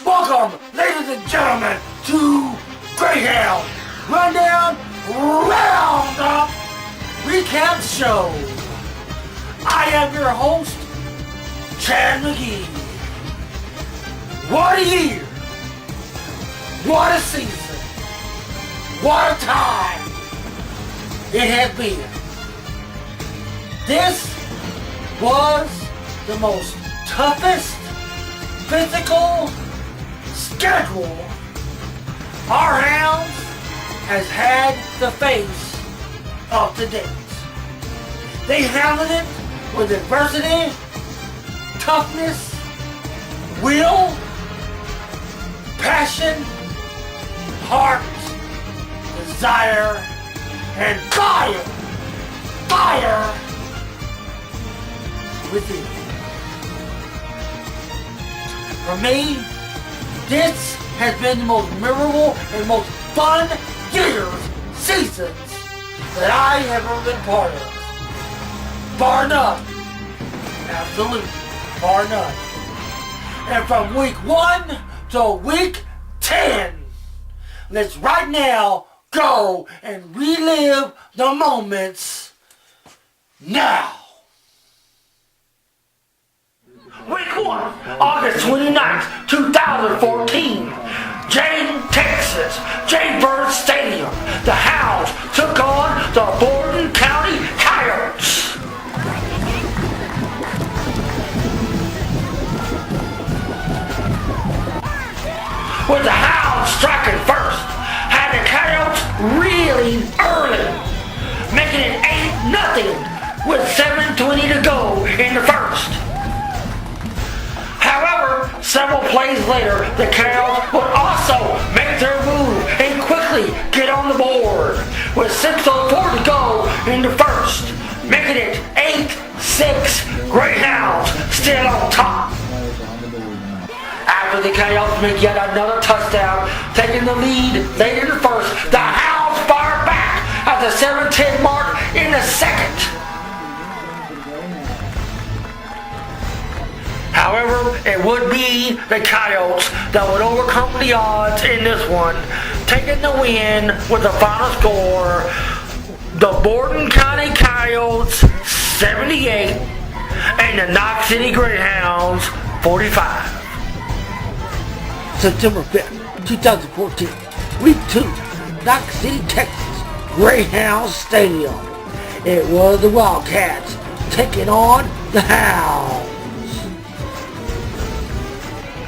Welcome, ladies and gentlemen, to Greyhound Rundown Roundup Recap Show. I am your host, Chad McGee. What a year! What a season! What a time it has been! This was the most toughest physical schedule our Hounds has had to face up to date. They handled it with adversity, toughness, will, passion, heart, desire, and fire within. For me, this has been the most memorable and most fun seasons that I have ever been part of. Bar none. Absolutely. Bar none. And from week 1 to week 10, let's right now go and relive the moments now. Week 1, August 29th, 2014. Texas, Jaybird Stadium. The Hounds took on the Borden County Coyotes. With the Hounds striking first, had the Coyotes reeling early, making it 8-0 with 7:20 to go in the first. However, several plays later, the Coyotes would also make their move and quickly get on the board with 6:04 to go in the first, making it 8-6, Greyhounds still on top. After the Coyotes make yet another touchdown, taking the lead late in the first, the Hounds fired back at the 7:10 mark in the second. However, it would be the Coyotes that would overcome the odds in this one, taking the win with the final score, the Borden County Coyotes 78 and the Knox City Greyhounds 45. September 5th, 2014, Week 2, Knox City, Texas, Greyhound Stadium. It was the Wildcats taking on the Hounds.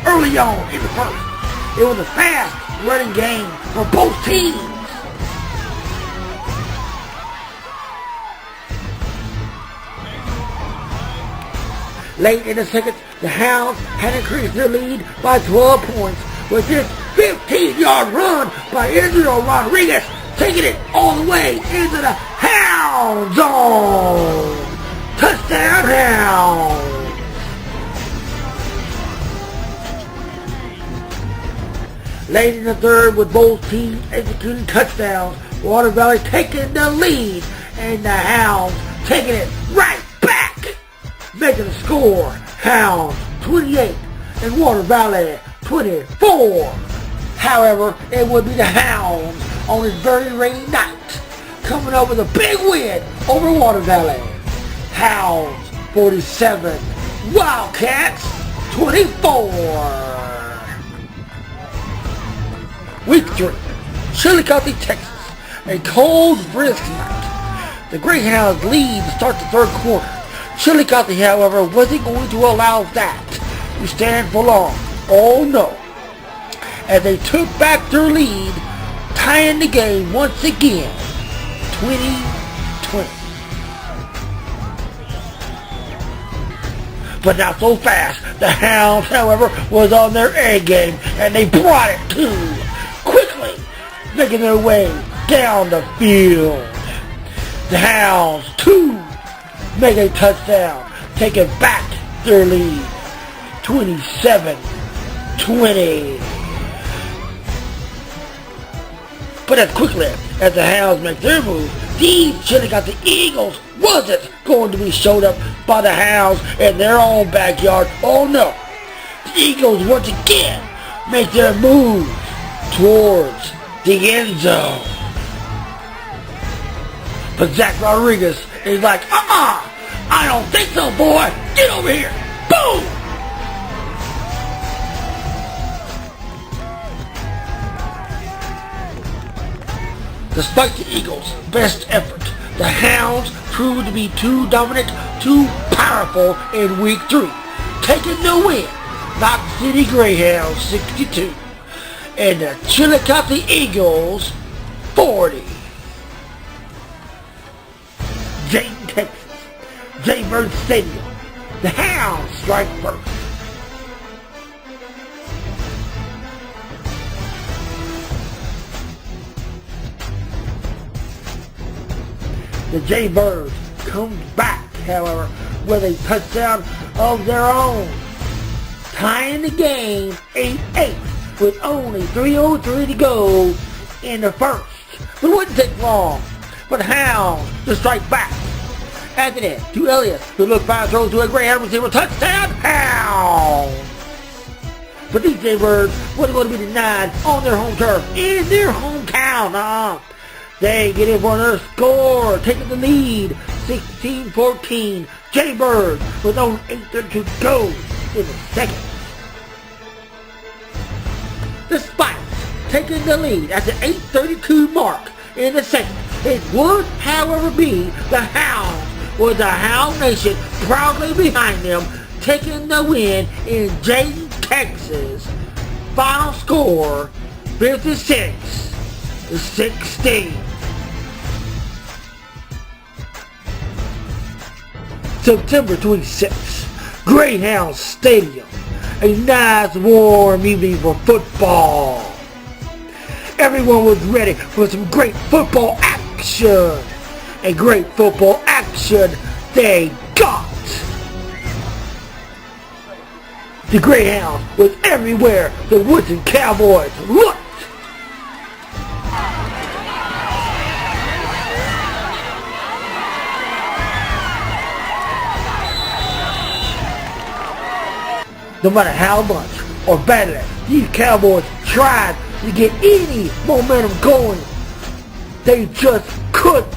Early on in the first, it was a fast running game for both teams. Late in the second, the Hounds had increased their lead by 12 points with this 15-yard run by Israel Rodriguez, taking it all the way into the Hound zone. Touchdown Hounds! Late in the third, with both teams executing touchdowns, Water Valley taking the lead, and the Hounds taking it right back, making the score Hounds 28 and Water Valley 24. However, it would be the Hounds on this very rainy night, coming up with a big win over Water Valley. Hounds 47, Wildcats 24. Week 3, Chillicothe, Texas, a cold, brisk night. The Greyhounds lead to start the third quarter. Chillicothe, however, wasn't going to allow that to stand for long. Oh no. As they took back their lead, tying the game once again, 20-20. But not so fast. The Hounds, however, was on their A game, and they brought it too. Quickly making their way down the field. The Hounds, too, make a touchdown, taking back their lead, 27-20. But as quickly as the Hounds make their move, these Chillicothe Eagles wasn't going to be showed up by the Hounds in their own backyard. Oh no. The Eagles once again make their move towards the end zone. But Zach Rodriguez is like, I don't think so, boy. Get over here. Boom! Despite the Eagles' best effort, the Hounds proved to be too dominant, too powerful in Week 3, taking the win. Knox City Greyhound 62 and the Chillicothe Eagles 40. Dayton, Texas, Jaybird Stadium. The Hounds strike first. The Jaybirds come back, however, with a touchdown of their own, tying the game 8-8 with only 3:03 to go in the first. But it wouldn't take long for the Hounds to strike back. After that, to Elliott, who looked fine, throws to a Greyhound receiver, touchdown, Hounds! But these Jaybirds wasn't going to be denied on their home turf, in their hometown. They get in for another score, taking the lead, 16-14. Jaybirds with only 8:32 to go in the second. Despite taking the lead at the 8:32 mark in the second, it would, however, be the Hounds with the Hound Nation proudly behind them, taking the win in Dayton, Texas. Final score, 56-16. September 26th, Greyhound Stadium. A nice warm evening for football. Everyone was ready for some great football action. And great football action they got. The Greyhound was everywhere the Woodson Cowboys looked. No matter how much or badly these Cowboys tried to get any momentum going, they just couldn't.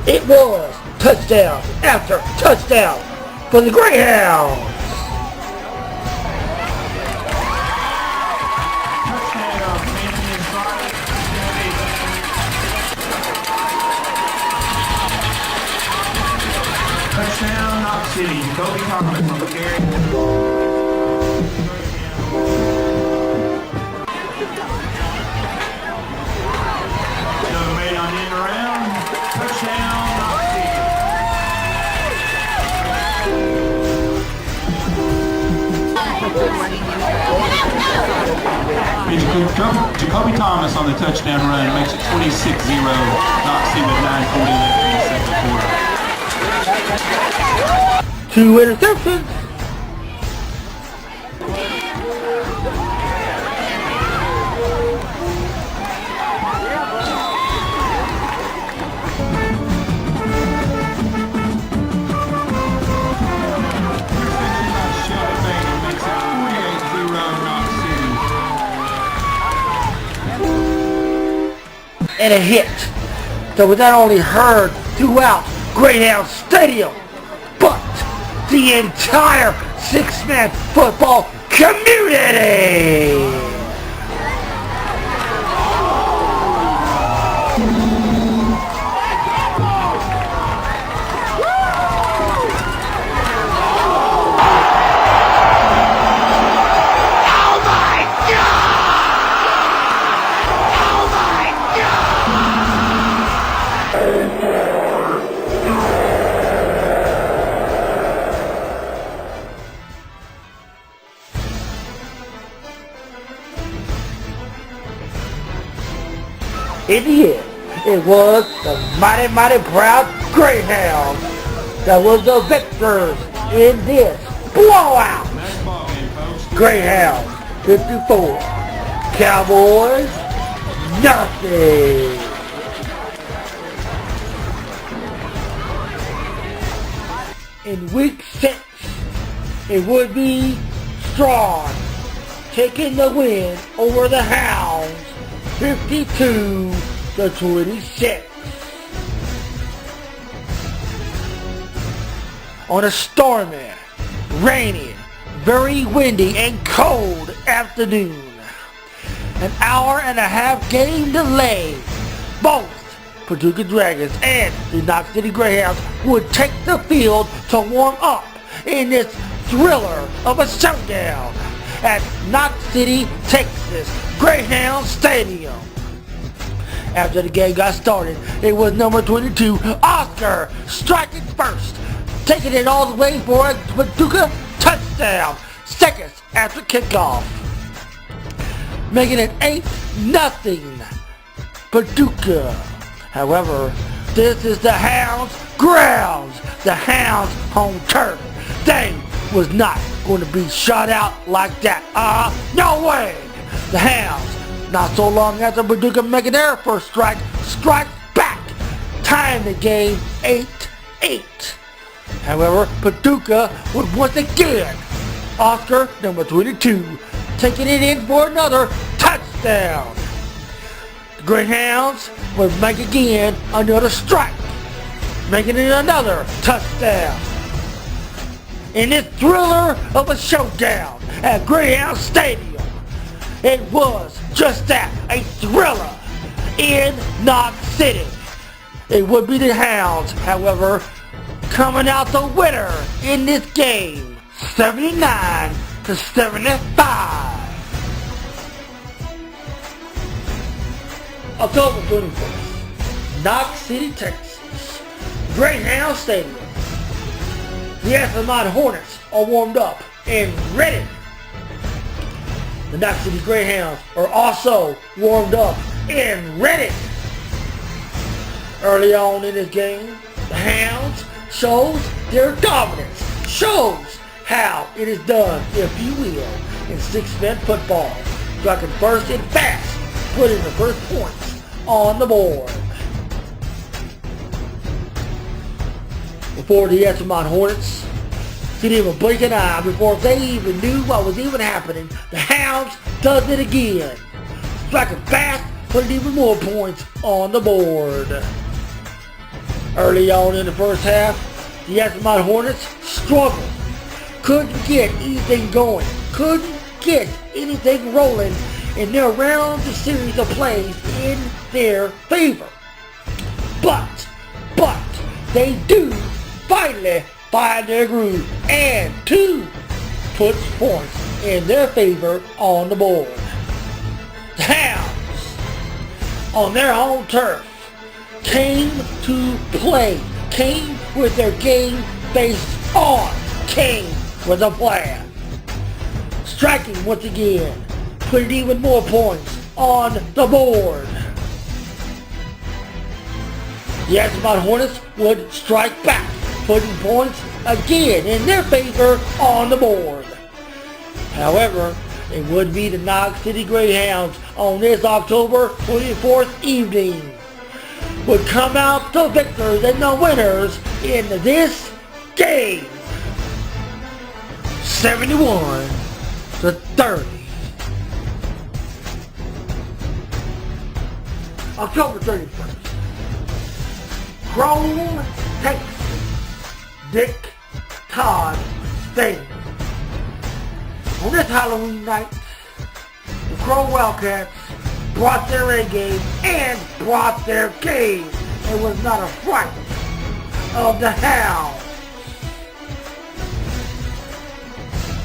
It was touchdown after touchdown for the Greyhounds. Touchdown, Knox City. Jacoby Thomas on the carry. Another made on in around. Touchdown, Knox City. Jacoby Thomas on the touchdown run makes it 26-0. Knox City with 9:40 left in the second quarter. 2 interceptions. And a hit that was not only heard throughout Greyhound Stadium, but the entire six-man football community. In the end, it was the mighty, mighty proud Greyhounds that was the victors in this blowout. Greyhounds 54, Cowboys, nothing. In week 6, it would be Strong taking the win over the Hounds 52-26. On a stormy, rainy, very windy and cold afternoon, an hour-and-a-half game delay, both Paducah Dragons and the Knox City Greyhounds would take the field to warm up in this thriller of a showdown at Knox City, Texas Greyhound Stadium. After the game got started, it was number 22, Oscar, striking first, taking it all the way for a Paducah touchdown, seconds after kickoff, making it 8-0 Paducah. However, this is the Hounds' grounds, the Hounds' home turf. They was not going to be shut out like that. No way! The Hounds, not so long after Paducah making their first strike back, tying the game 8-8. However, Paducah would once again, Oscar, number 22, taking it in for another touchdown. The Greyhounds would make again another strike, making it another touchdown. In this thriller of a showdown at Greyhound Stadium, it was just that, a thriller in Knox City. It would be the Hounds, however, coming out the winner in this game, 79-75. October 21st, Knox City, Texas, Greyhound Stadium. The Altamont Hornets are warmed up and ready. The Knox City Greyhounds are also warmed up and ready. Early on in this game, the Hounds shows their dominance, shows how it is done, if you will, in six-man football. Striking first and fast, putting the first points on the board. Before the Altamont Hornets could even blink an eye, before they even knew what was even happening, the Hounds does it again. Striking fast, putting even more points on the board. Early on in the first half, the Altamont Hornets struggled. Couldn't get anything going. Couldn't get anything rolling in their round of series of plays in their favor. But they do finally find their groove and two puts points in their favor on the board. The Hounds, on their home turf, came to play, came with their game face on, came with a plan. Striking once again, putting even more points on the board. The Altamont Hornets would strike back, putting points again in their favor on the board. However, it would be the Knox City Greyhounds on this October 24th evening would come out the victors and the winners in this game, 71-30. October 31st, Crow, Texas, Dick Todd Stadium. On this Halloween night, the Crow Wildcats brought their A game and brought their game. It was not a fright of the Hounds.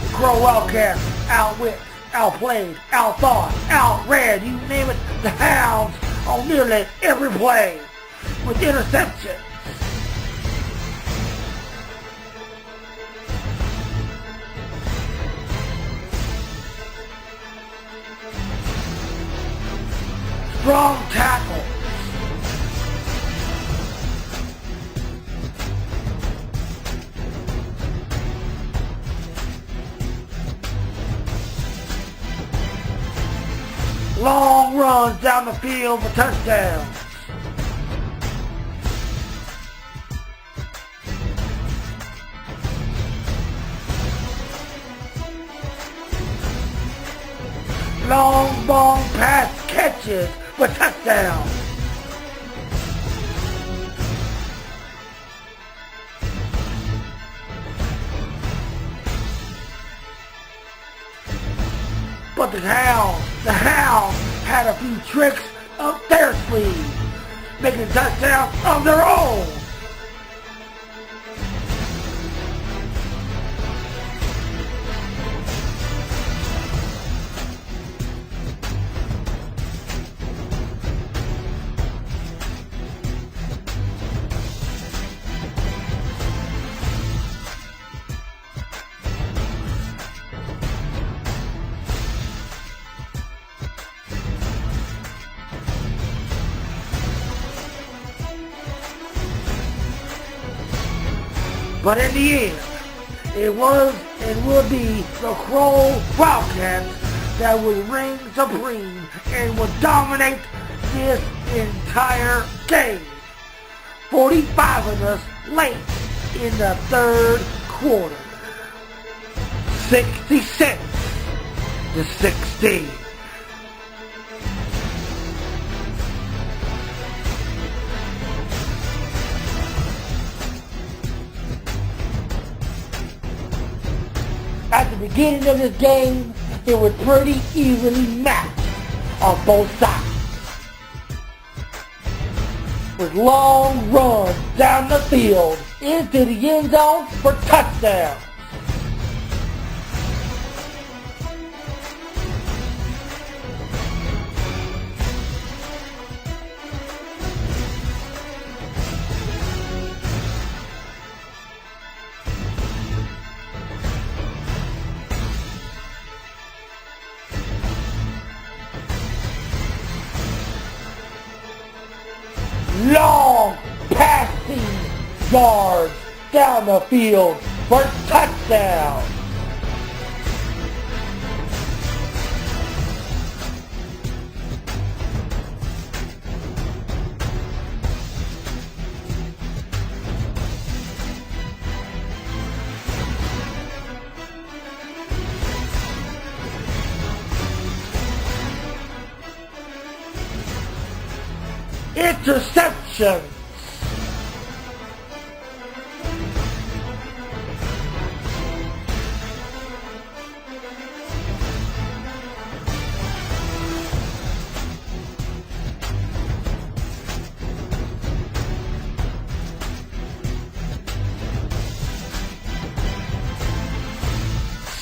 The Crow Wildcats outwit, outplayed, outthought, outran, you name it, the Hounds on nearly every play with interception. Strong tackle. Long runs down the field for touchdowns. Long ball pass catches for touchdowns. But the Hounds had a few tricks up their sleeve, making touchdowns of their own. But in the end, it was and will be the Crow Wildcats that would reign supreme and would dominate this entire game. 45 of us late in the third quarter. 66-16. At the beginning of this game, it was pretty evenly matched on both sides. With long runs down the field into the end zone for touchdowns. Long passing yards down the field for touchdowns. Interception.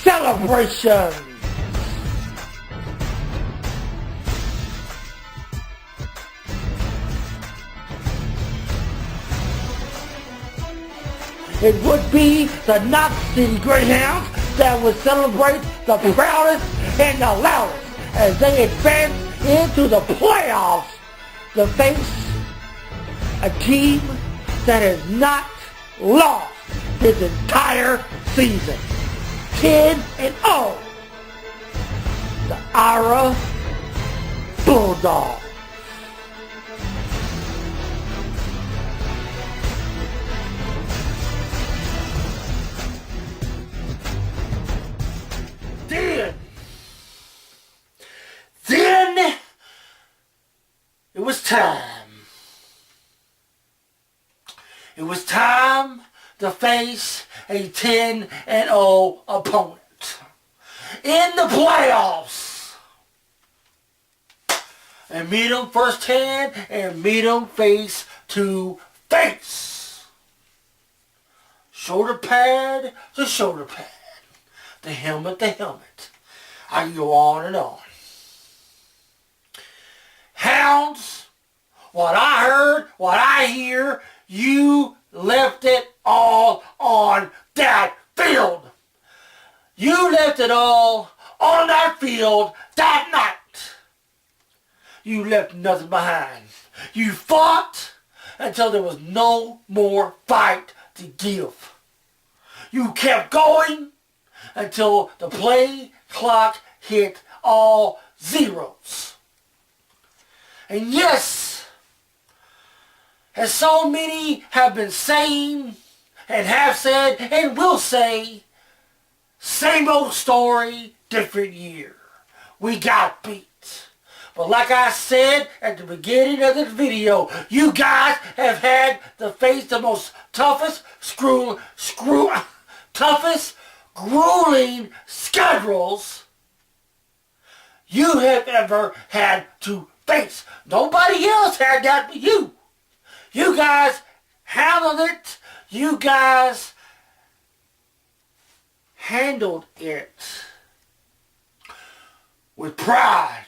Celebration. It would be the Knox City Greyhounds that would celebrate the proudest and the loudest as they advance into the playoffs to face a team that has not lost this entire season. 10-0. The Ira Bulldogs. Then it was time. It was time to face a 10-0 opponent in the playoffs and meet them firsthand and meet them face to face. Shoulder pad to shoulder pad. The helmet to helmet. I can go on and on. Hounds, what I heard, what I hear, you left it all on that field. You left it all on that field that night. You left nothing behind. You fought until there was no more fight to give. You kept going until the play clock hit all zeros. And yes, as so many have been saying, and have said, and will say, same old story, different year. We got beat. But like I said at the beginning of this video, you guys have had to face the most toughest, grueling schedules you have ever had to face. Nobody else had that but you. You guys handled it. You guys handled it with pride.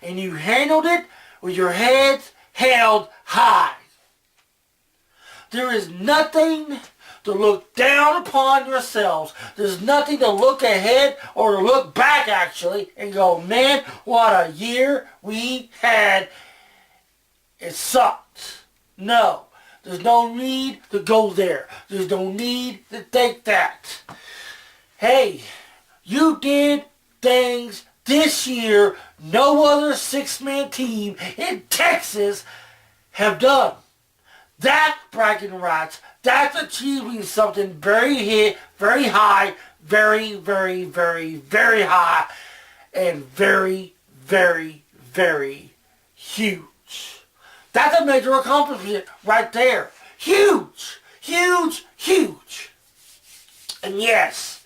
And you handled it with your heads held high. There is nothing to look down upon yourselves. There's nothing to look ahead or to look back actually and go, man, what a year we had. It sucked. No. There's no need to go there. There's no need to think that. Hey, you did things this year no other six-man team in Texas have done. That's bragging rights. That's achieving something very high, very, very, very, very high, and very, very, very huge. That's a major accomplishment right there. Huge, huge, huge. And yes,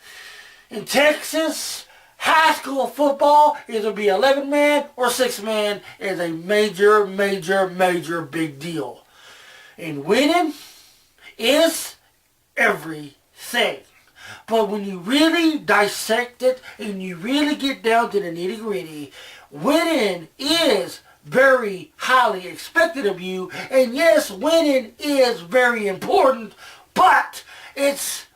in Texas, high school football, either be 11-man or 6-man, is a major, major, major big deal. And winning is everything. But when you really dissect it and you really get down to the nitty-gritty, winning is very highly expected of you. And yes, winning is very important, but it's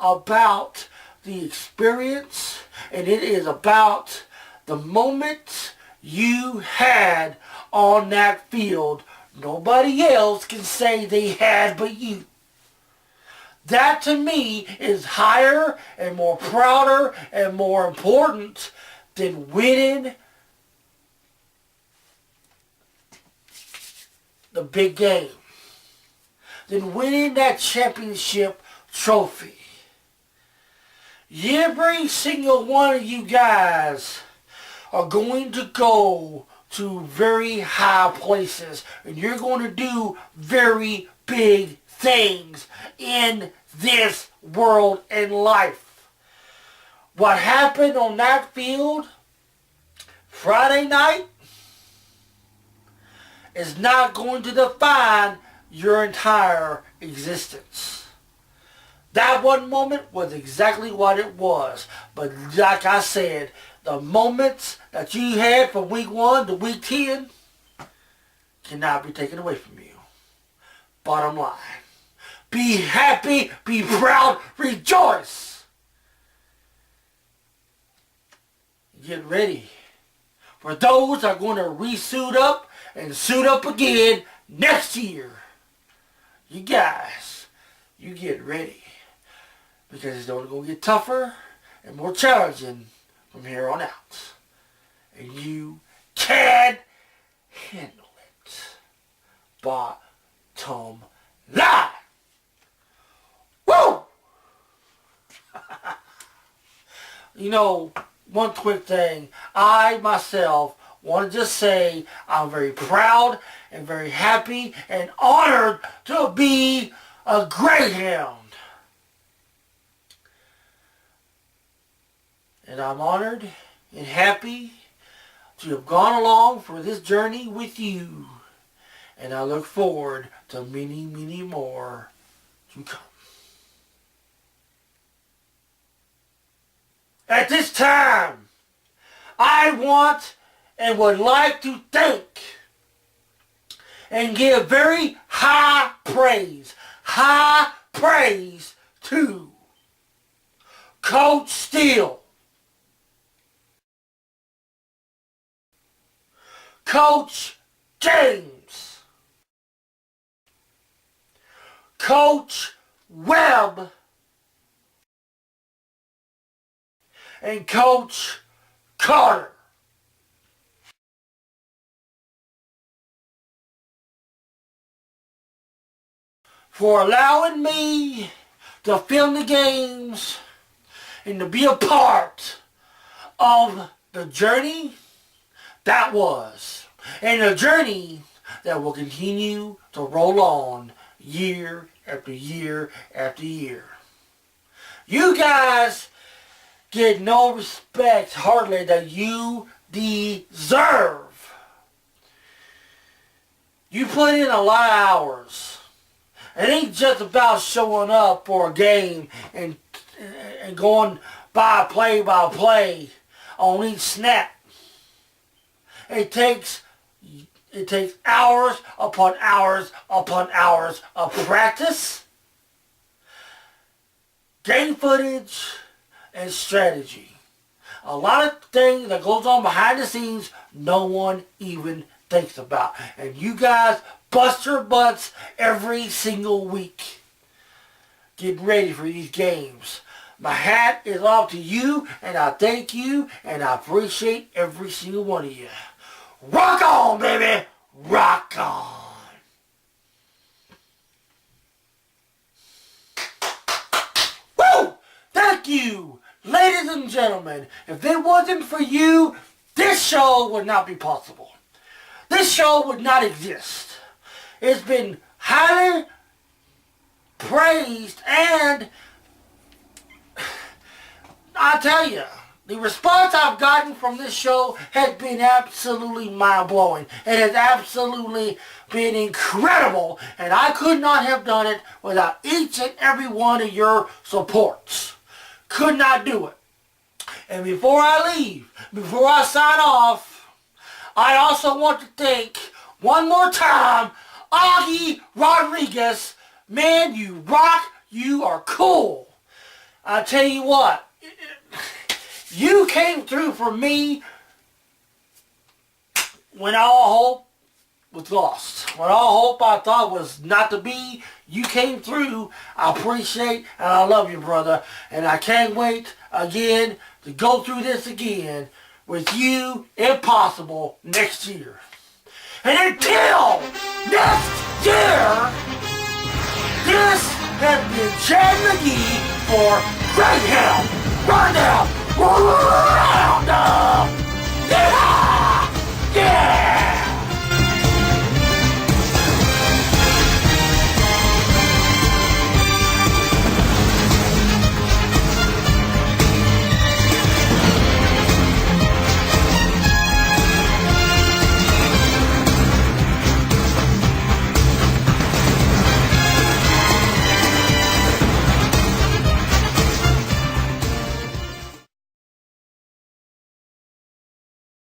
about the experience, and it is about the moment you had on that field. Nobody else can say they had but you. That to me is higher and more prouder and more important than winning the big game, than winning that championship trophy. Every single one of you guys are going to go to very high places, and you're going to do very big things in this world and life. What happened on that field Friday night is not going to define your entire existence. That one moment was exactly what it was. But like I said, the moments that you had from week 1 to week 10 cannot be taken away from you. Bottom line. Be happy, be proud, rejoice. Get ready for those that are going to re-suit up and suit up again next year. You guys, you get ready. Because it's only going to get tougher and more challenging from here on out. And you can handle it. Bottom line. Woo! You know, one quick thing. I myself want to just say I'm very proud and very happy and honored to be a Greyhound. And I'm honored and happy to have gone along for this journey with you. And I look forward to many, many more to come. At this time, I want and would like to thank and give very high praise to Coach Steele, Coach James, Coach Webb, and Coach Carter. for allowing me to film the games and to be a part of the journey that was, and a journey that will continue to roll on year after year after year. You guys get no respect hardly that you deserve. You put in a lot of hours. It ain't just about showing up for a game and going by play on each snap. It takes hours upon hours upon hours of practice, game footage, and strategy. A lot of things that goes on behind the scenes no one even thinks about. And you guys bust your butts every single week getting ready for these games. My hat is off to you, and I thank you, and I appreciate every single one of you. Rock on, baby! Rock on! Woo! Thank you, ladies and gentlemen. If it wasn't for you, this show would not be possible. This show would not exist. It's been highly praised, and I tell you, the response I've gotten from this show has been absolutely mind-blowing. It has absolutely been incredible, and I could not have done it without each and every one of your supports. Could not do it. And before I leave, before I sign off, I also want to thank, one more time, Augie Rodriguez. Man, you rock. You are cool. I tell you what, you came through for me when all hope was lost. When all hope I thought was not to be, you came through. I appreciate and I love you, brother. And I can't wait again to go through this again with you, if possible, next year. And until next year, this has been Chad McGee for Greyhound. Roundup!